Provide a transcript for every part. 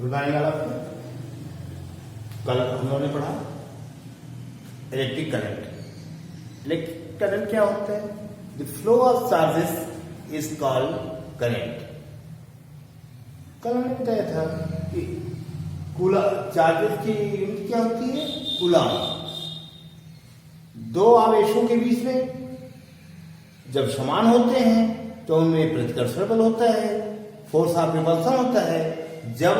बताने वाला आपको कल हम लोगों ने पढ़ा इलेक्ट्रिक करंट। इलेक्ट्रिक करंट क्या होता है? The flow of charges is called current. कल हमने बताया था कि चार्जेस की यूनिट क्या होती है? कूलम। दो आवेशों के बीच में जब समान होते हैं तो उनमें प्रतिकर्षण बल होता है, फोर्स ऑफ रिपल्सन होता है। जब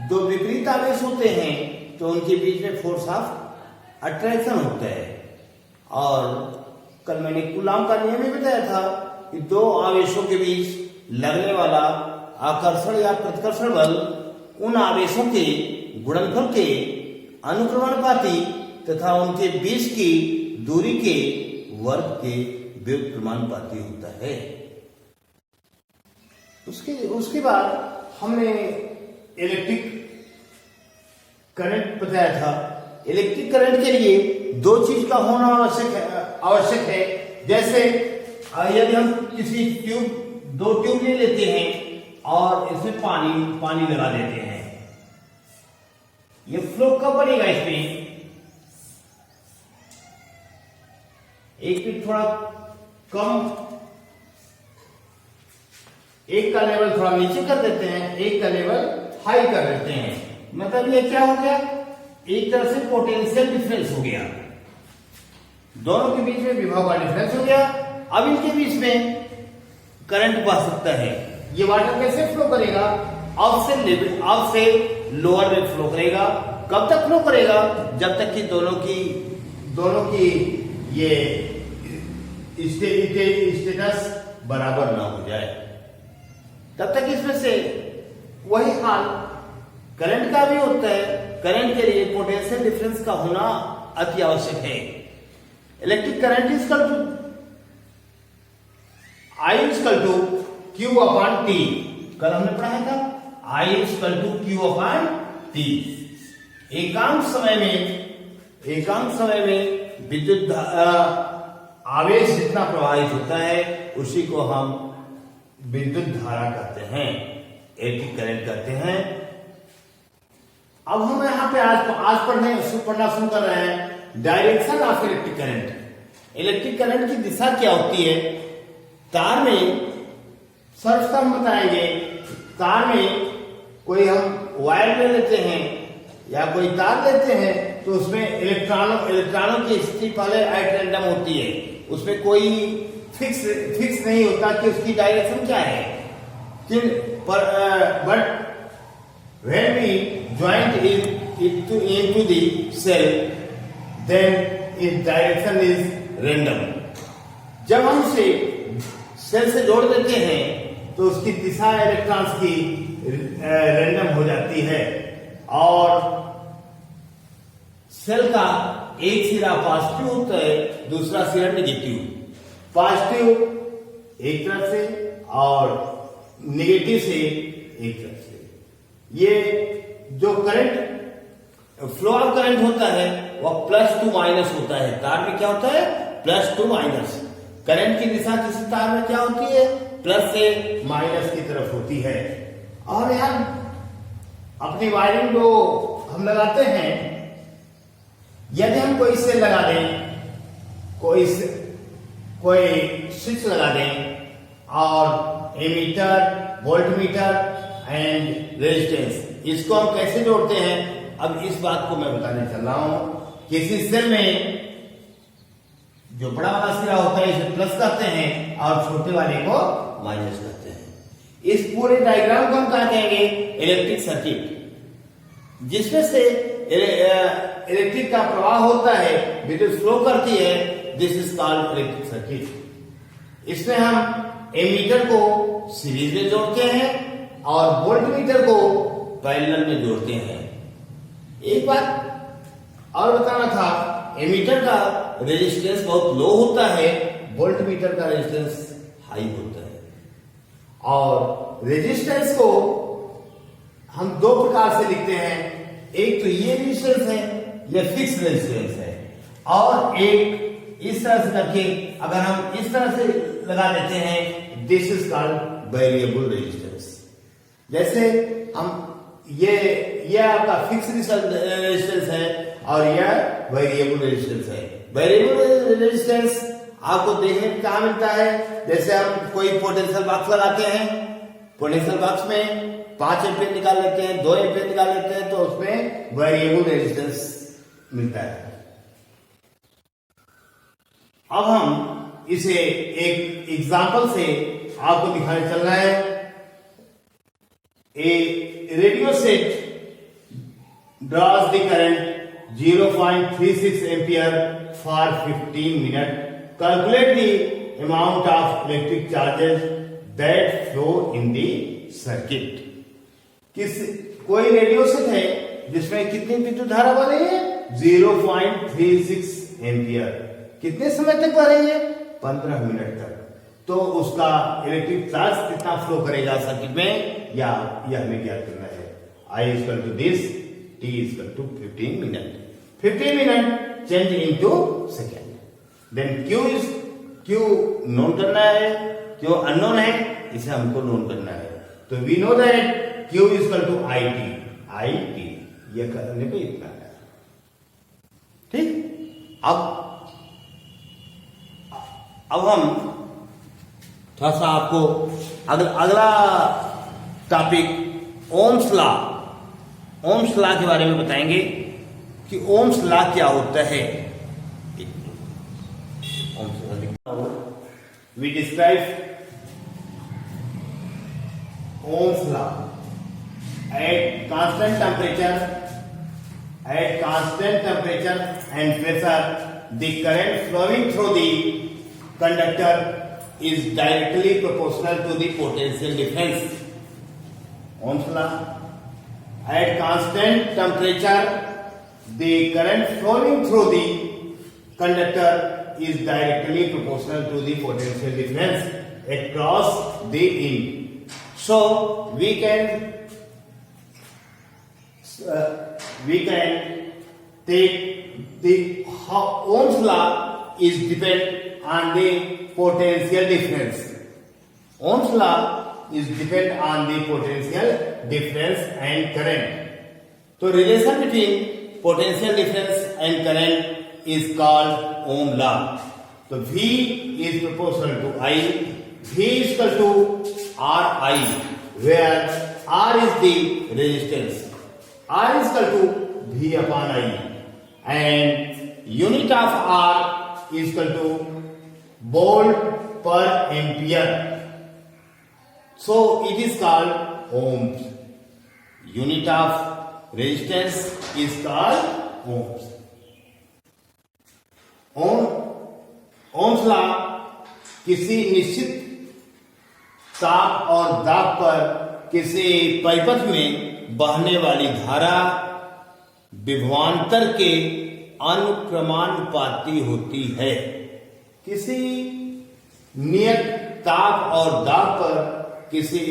दो विपरीत आवेश होते हैं तो उनके बीच में फोर्स ऑफ अट्रैक्शन होता है। और कल मैंने कूलम का नियम भी बताया था कि दो आवेशों के बीच लगने वाला आकर्षण या प्रतिकर्षण बल उन आवेशों के गुणनफल के अनुक्रमणपाती तथा उनके बीच की दूरी के वर्ग के व्युत्क्रमानुपाती होता है। उसके बाद हमने इलेक्ट्रिक करंट बताया था। इलेक्ट्रिक करंट के लिए दो चीज का होना आवश्यक है। जैसे यदि हम किसी दो ट्यूब ले लेते हैं और इसमें पानी लगा देते हैं, ये फ्लो कब बनेगा? इसमें एक भी थोड़ा कम, एक का लेवल थोड़ा नीचे कर देते हैं, एक का लेवल हाई कर देते हैं। मतलब ये क्या हो गया? एक तरह से पोटेंशियल डिफरेंस हो गया, दोनों के बीच में विभव का डिफरेंस हो गया। अब इनके बीच में करंट बह सकता है। ये वाटर कैसे फ्लो करेगा? अप से लोअर में फ्लो करेगा। कब तक फ्लो करेगा? जब तक कि दोनों की ये स्टेटस बराबर ना हो जाए, तब तक इसमें से वही हाल करंट का भी होता है। करंट के लिए पोटेंशियल डिफरेंस का होना अति आवश्यक है। Electric current is equal to I is equal to Q upon T। कल हमने पढ़ा था I is equal to Q upon T। एकांक समय में विद्युत आवेश जितना प्रवाहित होता है उसी को हम विद्युत धारा कहते हैं, इलेक्ट्रिक करंट कहते हैं। अब हम यहाँ पे आज पढ़ना शुरू कर रहे हैं direction of electric current. Electric current की दिशा क्या होती है? तार में सर्वप्रथम बताएंगे, तार में कोई हम वायर ले लेते हैं या कोई तार लेते हैं तो उसमें इलेक्ट्रॉनों की स्थिति पहले एट रैंडम होती है। उसमें कोई फिक्स नहीं होता कि उसकी डायरेक्शन क्या है। But when we joint into the cell, then its direction is random. जब हम उसे सेल से जोड़ देते हैं तो उसकी दिशा इलेक्ट्रॉन्स की रैंडम हो जाती है। और सेल का एक सिरा पॉजिटिव होता है, दूसरा सिरा नेगेटिव। पॉजिटिव एक तरफ से और नेगेटिव से एक तरफ से। ये जो करंट फ्लो ऑफ करंट होता है वह प्लस टू माइनस होता है। तार में क्या होता है? Plus two minus. करंट की दिशा किसी तार में क्या होती है? प्लस से माइनस की तरफ होती है। और यार अपनी वायरिंग जो हम लगाते हैं, यदि हम कोई सेल लगा दें, कोई स्विच लगा दें और एमीटर, वोल्टमीटर एंड रेजिस्टेंस, इसको हम कैसे जोड़ते हैं? अब इस बात को मैं बताने चल रहा हूं। किसी सेल में जो बड़ा वाला सिरा होता है इसे प्लस करते हैं और छोटे वाले को माइनस करते हैं। इस पूरे डायग्राम को हम क्या कहेंगे? Electric circuit. जिसमें से इलेक्ट्रिक का प्रवाह होता है, विद्युत फ्लो करती है, this is called electric circuit. इसमें हम एमीटर को सीरीज में जोड़ते हैं और वोल्टमीटर को पैरेलल में जोड़ते हैं। एक बात और बताना था, एमीटर का रेजिस्टेंस बहुत लो होता है, वोल्टमीटर का रेजिस्टेंस हाई होता है। और रेजिस्टेंस को हम दो प्रकार से लिखते हैं। एक तो ये रेजिस्टेंस है, ये फिक्स रेजिस्टेंस है, और एक इस तरह से करके अगर हम इस तरह से लगा देते हैं, this is called variable resistance. जैसे हम ये आपका फिक्स रेजिस्टेंस है और यह वेरिएबल रेजिस्टेंस है। वेरिएबल रेजिस्टेंस आपको देखने में क्या मिलता है, जैसे हम कोई पोटेंशियल बॉक्स लगाते हैं, पोटेंशियल बॉक्स में 5 एम्पीयर निकाल लेते हैं, 2 एम्पीयर निकाल लेते हैं, तो उसमें वेरिएबल रेजिस्टेंस मिलता है। अब हम इसे एक एग्जांपल से आपको दिखाने चल रहा है। A radio set draws the current 0.36 ampere for 15 minutes. Calculate the amount of electric charges that flow in the circuit. कोई रेडियो सेट है जिसमें कितनी विद्युत धारा बह रही है? 0.36 एम्पियर। कितने समय तक बह रही है? 15 मिनट तक। तो उसका इलेक्ट्रिक चार्ज कितना फ्लो करेगा सर्किट में, या यह हमें ज्ञात करना है। I is equal to this, T is equal to 15 minutes. 15 minutes change into second. Then Q known करना है, Q अननोन है, इसे हमको नोन करना है। तो we know that Q is equal to IT, यह करने पे इतना है। ठीक, अब हम थोड़ा सा आपको अगला टॉपिक ओम्स लॉ के बारे में बताएंगे कि ओम्स लॉ क्या होता है। We describe Ohm's law at constant temperature and pressure, the current flowing through the conductor is directly proportional to the potential difference. Ohm's law. At constant temperature, the current flowing through the conductor is directly proportional to the potential difference across the end. So we can take the Ohm's law is depend on the potential difference. Ohm's law is depend on the potential difference and current. So relation between potential difference and current is called Ohm law. So V is proportional to I. V is equal to Ri, where R is the resistance. R is equal to V upon I, and unit of R is equal to volt per ampere. So it is called ohms. Unit of resistance is called ohms. Ohm's law किसी निश्चित ताप और दाब पर किसी परिपथ में बहने वाली धारा विभवांतर के अनुक्रमानुपाती होती है। किसी नियत ताप और दाब पर किसी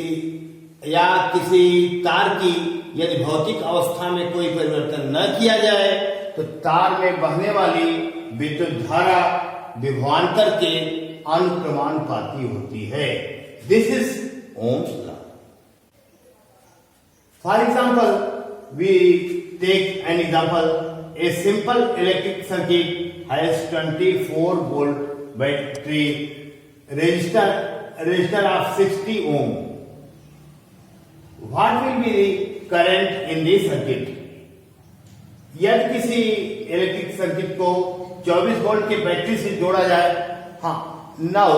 तार की यदि भौतिक अवस्था में कोई परिवर्तन न किया जाए तो तार में बहने वाली विद्युत धारा विभवांतर के अनुक्रमानुपाती होती है। This is Ohm's law. For example, we take an example. A simple electric circuit has 24 volt battery resistor of 60 ohm. What will be the current in the circuit? यदि किसी इलेक्ट्रिक सर्किट को 24 वोल्ट की battery से जोड़ा जाए, now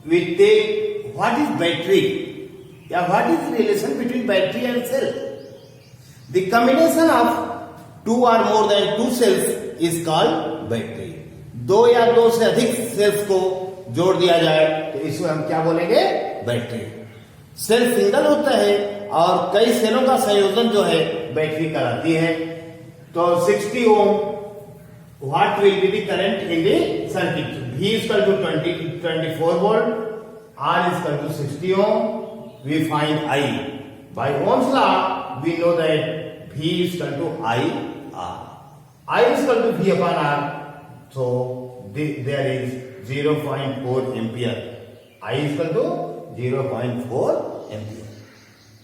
we take what is battery? What is the relation between battery and cell? The combination of two or more than two cells is called battery. दो या दो से अधिक सेल्स को जोड़ दिया जाए तो इसमें हम क्या बोलेंगे? बैटरी। सेल सिंगल होता है और कई सेलों का संयोजन जो है बैटरी कहलाती है। तो 60 ओम, what will be the current in the circuit? V is equal to 24 volt, R is equal to 60 ohm. We find I. By Ohm's law, we know that V is equal to IR. I is equal to V upon R. So there is 0.4 ampere. I is equal to 0.4 ampere.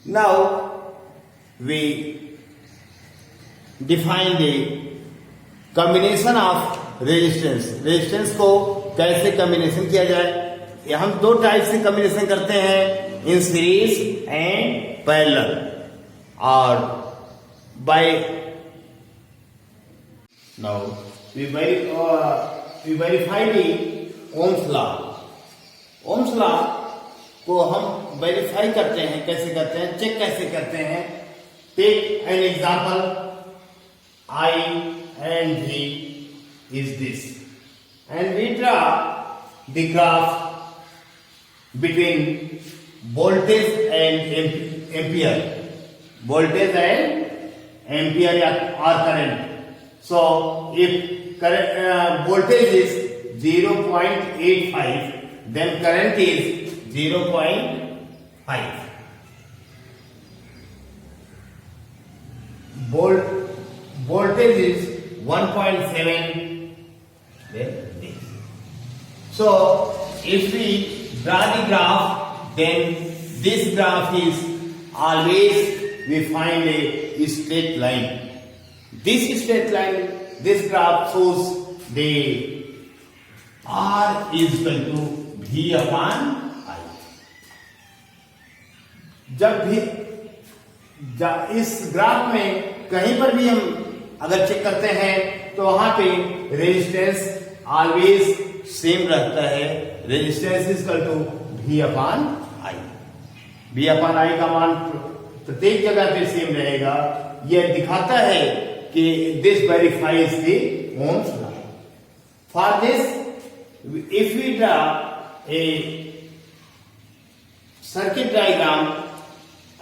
Now we define the combination of resistance. Resistance को कैसे combination किया जाए? ये हम दो type से combination करते हैं, इन सीरीज एंड पैरेलल. और by now we verify the Ohm's law. Ohm's law को हम वेरीफाई करते हैं. कैसे करते हैं, चेक कैसे करते हैं? Take an example. I and V is this, and we draw the graph between voltage and ampere. Voltage and ampere or current. So if current voltage is 0.85, then current is 0.5. Voltage is 1.7. Then this. So if we draw the graph, then this graph is always we find a straight line. This straight line, this graph shows the R is equal to V upon I. जब भी इस graph में कहीं पर भी हम अगर check करते हैं तो वहां पे रेजिस्टेंस ऑलवेज सेम रहता है. Resistance is equal to V upon I. V upon I का मान प्रत्येक जगह पे सेम रहेगा. यह दिखाता है कि this verifies the Ohm's law. For this if we draw a circuit diagram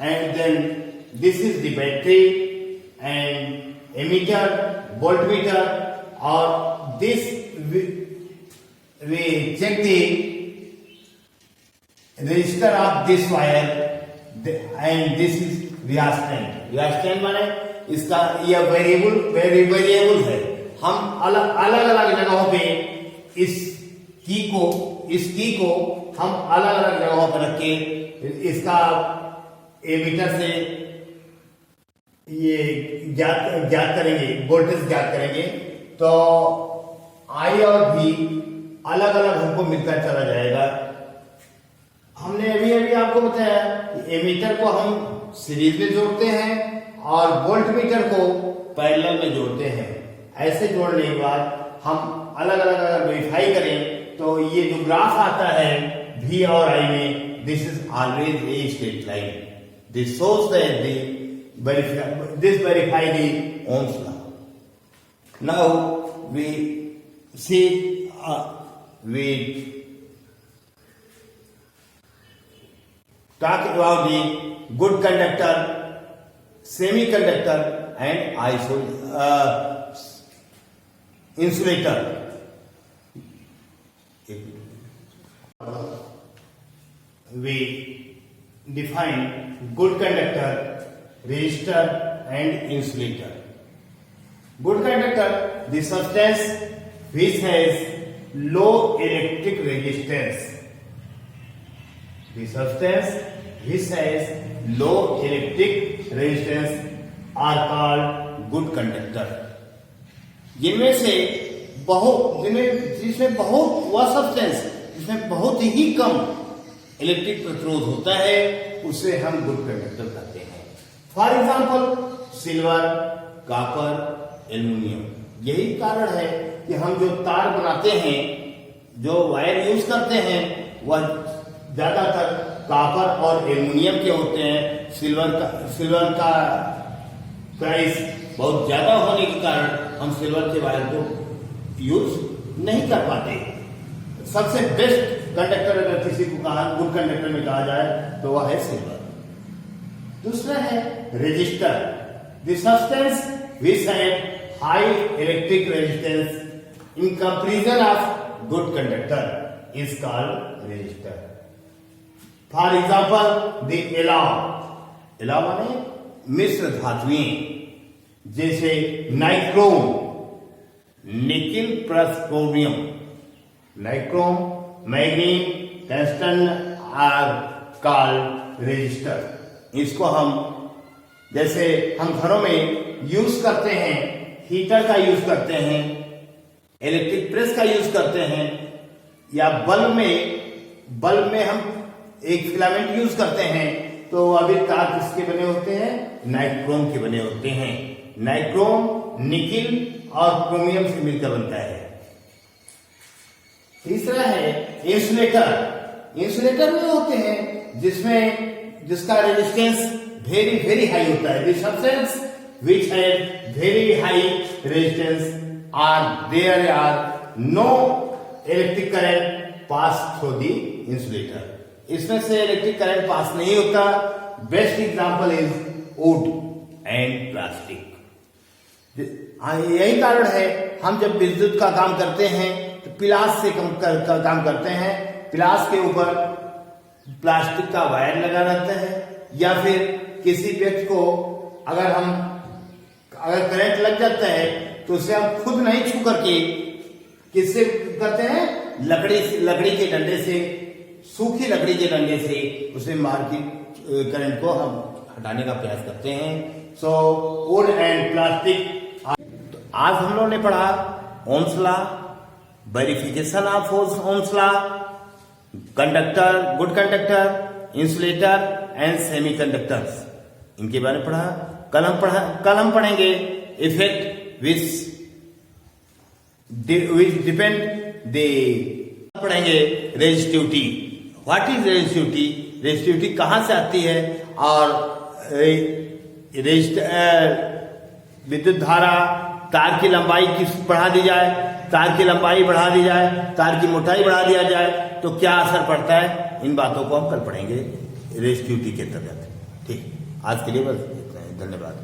and then this is the battery and emitter, voltmeter, or this we check the resistor of this wire and this is reactant. Reactant माने इसका यह variable है. हम अलग अलग जगहों पे इस की को हम अलग अलग जगहों पर रख के इसका एमीटर से ये ज्ञात करेंगे, वोल्टेज ज्ञात करेंगे. तो आई और भी अलग अलग हमको मिलता चला जाएगा. हमने अभी आपको बताया कि एमीटर को हम सीरीज में जोड़ते हैं और वोल्टमीटर को पैरेलल में जोड़ते हैं. ऐसे जोड़ने के बाद हम अलग अलग अगर वेरीफाई करें तो ये जो ग्राफ आता है V और I में, this is always a straight line. This shows that this verify the Ohm's law. Now we see we talk about the good conductor, semiconductor, and insulator. We define good conductor, resistor, and insulator. Good conductor, the substance which has low electric resistance. The substance which has low electric resistance are called good conductor. जिसमें बहुत वह substance जिसमें बहुत ही कम electric प्रतिरोध होता है, उसे हम गुड कंडक्टर कहते हैं. For example silver, copper, aluminium. यही कारण है कि हम जो तार बनाते हैं, जो वायर यूज करते हैं, वह ज्यादातर कॉपर और एल्यूमिनियम के होते हैं. सिल्वर का प्राइस बहुत ज्यादा होने के कारण हम सिल्वर के वायर को यूज नहीं कर पाते. सबसे बेस्ट कंडक्टर अगर किसी को कहा गुड कंडक्टर में कहा जाए तो वह है सिल्वर. दूसरा है resistor. The substance which have high electric resistance in comparison of good conductor is called resistor. For example the alloy माने मिश्र धातुएं, जैसे nichrome, nickel plus chromium. Nichrome, manganese, tungsten are called resistor. इसको हम जैसे हम घरों में यूज करते हैं, हीटर का यूज करते हैं, इलेक्ट्रिक प्रेस का यूज करते हैं, या बल्ब में हम एक फिलामेंट यूज करते हैं, तो अभी तार किसके बने होते हैं? नाइक्रोम के बने होते हैं। नाइक्रोम निकिल और क्रोमियम से मिलकर बनता है। तीसरा है इंसुलेटर। इंसुलेटर में होते हैं जिसका रेजिस्टेंस वेरी वेरी हाई होता है। The substance which have very high resistance there are no electric current pass through the insulator. इसमें से इलेक्ट्रिक करंट पास नहीं होता। Best example is wood and plastic. यही कारण है हम जब विद्युत का काम करते हैं तो पिलास से काम करते हैं। पिलास के ऊपर प्लास्टिक का वायर लगा रहता है, या फिर किसी व्यक्ति को अगर करंट लग जाता है तो उसे हम खुद नहीं छू करके किससे करते हैं? लकड़ी के डंडे से, सूखी लकड़ी के डंडे से उसे मार के करंट को हम हटाने का प्रयास करते हैं। So would and plastic. तो आज हम लोगों ने पढ़ा Ohm's law, verification of Ohm's law, conductor, good conductor, insulator and semiconductors, इनके बारे में पढ़ा। कल हम पढ़ेंगे इफेक्ट विच डिपेंड पढ़ेंगे resistivity. What is resistivity? Resistivity कहां से आती है, और विद्युत धारा, तार की लंबाई किस बढ़ा दी जाए, तार की लंबाई बढ़ा दी जाए, तार की मोटाई बढ़ा दिया जाए तो क्या असर पड़ता है, इन बातों को हम कल पढ़ेंगे रेजिस्टिविटी के तहत। ठीक, आज के लिए बस इतना ही। धन्यवाद।